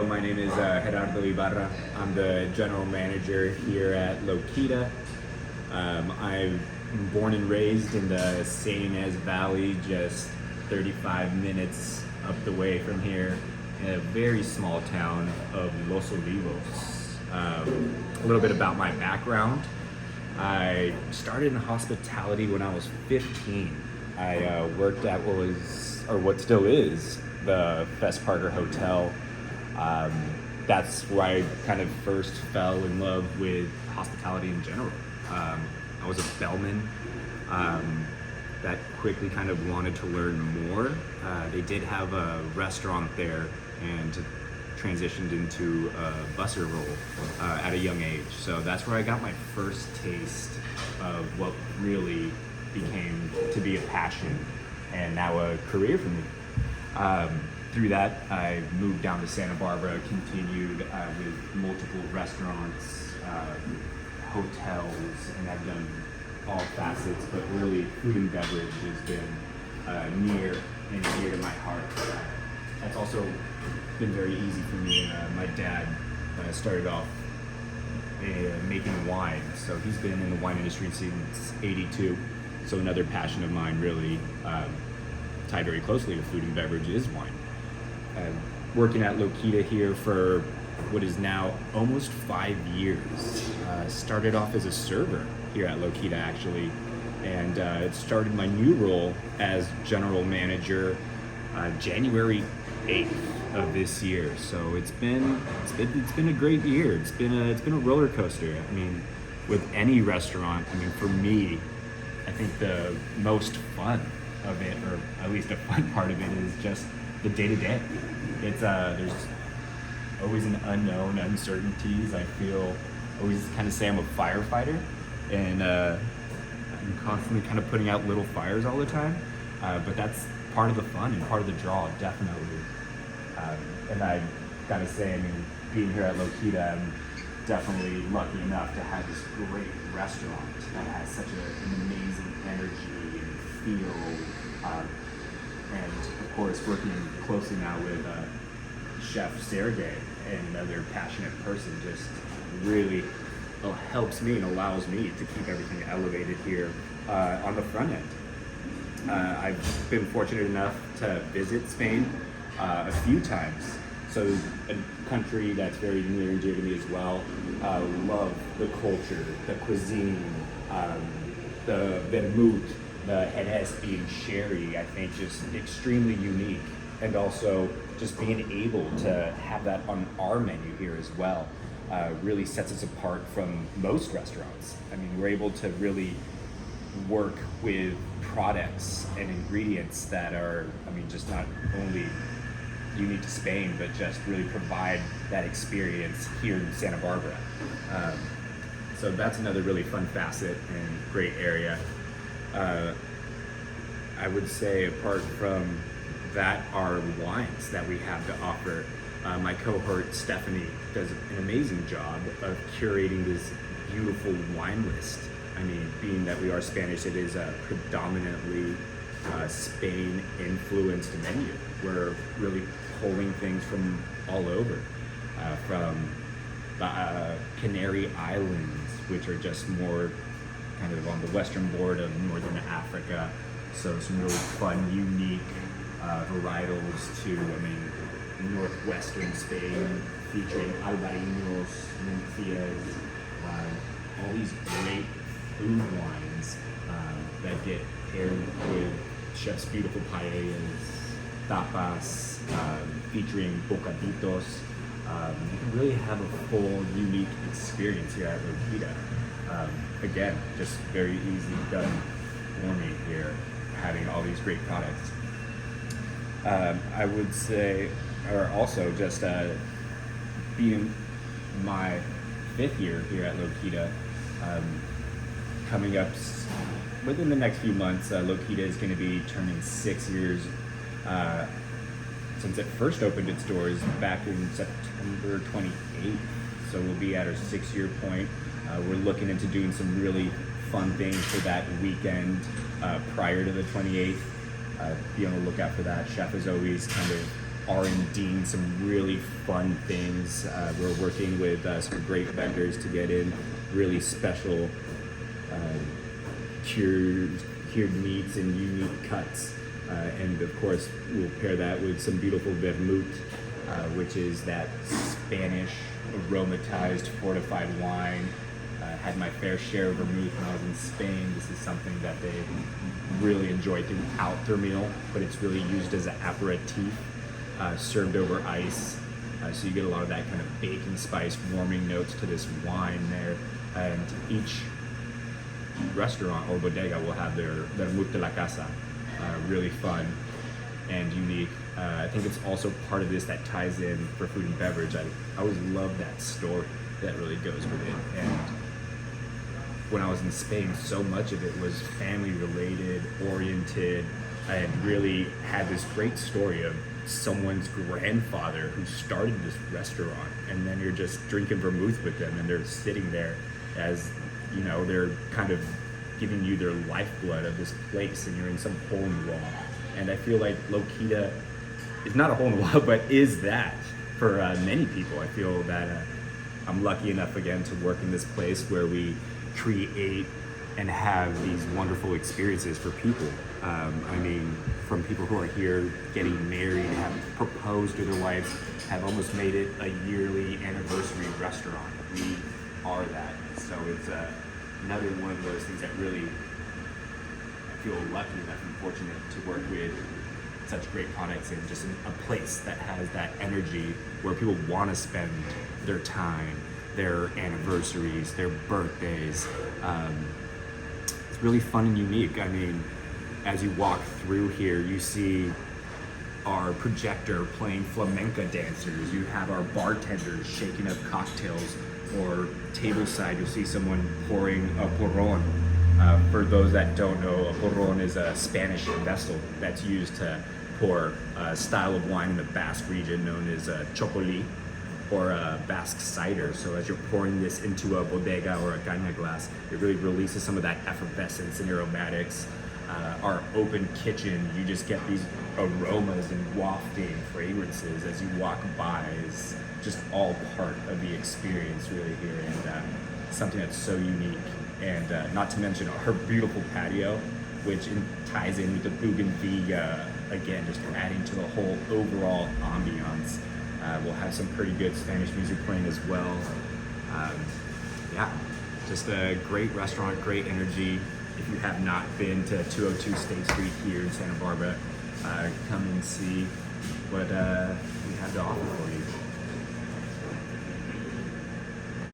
my name is Gerardo Ibarra. I'm the general manager here at Loquita. I'm born and raised in the San Ynez Valley, just 35 minutes up the way from here, in a very small town of Los Olivos. A little bit about my background. I started in hospitality when I was 15. I worked at what still is, the Fess Parker Hotel. That's where I kind of first fell in love with hospitality in general. I was a bellman that quickly kind of wanted to learn more. They did have a restaurant there and transitioned into a busser role at a young age. So that's where I got my first taste of what really became to be a passion and now a career for me. Through that, I moved down to Santa Barbara, continued with multiple restaurants, hotels, and I've done all facets, but really food and beverage has been near and dear to my heart. That's also been very easy for me. My dad started off making wine, so he's been in the wine industry since '82. So another passion of mine, really tied very closely to food and beverage, is wine. Working at Loquita here for what is now almost 5 years. Started off as a server here at Loquita, actually, and it started my new role as general manager January 8th of this year. So it's been a great year. It's been a roller coaster. I mean, with any restaurant, I mean, for me, I think the most fun of it, or at least a fun part of it, is just the day-to-day. It's there's always an unknown, uncertainties. I feel always kind of say I'm a firefighter, and I'm constantly kind of putting out little fires all the time. But that's part of the fun and part of the draw, definitely. And I gotta say, I mean, being here at Loquita, I'm definitely lucky enough to have this great restaurant that has such an amazing energy and feel. And of course, working closely now with Chef Sergey, another passionate person, just really helps me and allows me to keep everything elevated here on the front end. I've been fortunate enough to visit Spain a few times, so a country that's very near and dear to me as well. Love the culture, the cuisine, the vermouth, the Jerez being sherry, I think just extremely unique, and also just being able to have that on our menu here as well really sets us apart from most restaurants. I mean, we're able to really work with products and ingredients that are, I mean, just not only unique to Spain, but just really provide that experience here in Santa Barbara. So that's another really fun facet and great area. I would say, apart from that, our wines that we have to offer. My cohort Stephanie does an amazing job of curating this beautiful wine list. I mean, being that we are Spanish, it is a predominantly Spain influenced menu. We're really pulling things from all over, from the Canary Islands, which are just more kind of on the western border of northern Africa. So some really fun, unique varietals to, I mean, northwestern Spain, featuring albariños, mencias, all these great food wines that get paired with chef's beautiful paellas, tapas, featuring bocaditos. You can really have a full, unique experience here at Loquita. Again, just very easy done for me here, having all these great products. I would say, or also just being my 5th year here at Loquita, coming up within the next few months, Loquita is going to be turning 6 years since it first opened its doors back in September 28th. So we'll be at our 6-year point. We're looking into doing some really fun things for that weekend prior to the 28th. Be on the lookout for that. Chef is always kind of R&D some really fun things. We're working with some great vendors to get in really special cured meats and unique cuts. And of course, we'll pair that with some beautiful vermouth, which is that Spanish aromatized fortified wine. Had my fair share of vermouth when I was in Spain. This is something that they really enjoy throughout their meal, but it's really used as an aperitif, served over ice. So you get a lot of that kind of bacon spice warming notes to this wine there. And each restaurant or bodega will have their vermouth de la casa. Really fun and unique. I think it's also part of this that ties in for food and beverage. I always love that story that really goes with it. And when I was in Spain, so much of it was family related, oriented, and really had this great story of someone's grandfather who started this restaurant, and then you're just drinking vermouth with them and they're sitting there as, you know, they're kind of giving you their lifeblood of this place, and you're in some hole in the wall. And I feel like Loquita is not a hole in the wall, but is that for many people. I feel that I'm lucky enough again to work in this place where we create and have these wonderful experiences for people. I mean, from people who are here getting married, have proposed to their wives, have almost made it a yearly anniversary restaurant. We are that. So it's another one of those things that really, I feel lucky enough and fortunate to work with such great products and just a place that has that energy where people want to spend their time, their anniversaries, their birthdays. It's really fun and unique. I mean, as you walk through here, you see our projector playing flamenco dancers. You have our bartenders shaking up cocktails, or tableside, you'll see someone pouring a porron. For those that don't know, a porron is a Spanish vessel that's used to pour a style of wine in the Basque region known as chocolí, or a Basque cider. So as you're pouring this into a bodega or a caña glass, it really releases some of that effervescence and aromatics. Our open kitchen, you just get these aromas and wafting fragrances as you walk by. Is just all part of the experience really here, and something that's so unique. And not to mention her beautiful patio, which ties in with the bougainvillea, again, just adding to the whole overall ambiance. We'll have some pretty good Spanish music playing as well. Yeah, just a great restaurant, great energy. If you have not been to 202 State Street here in Santa Barbara, come and see what we have to offer for you.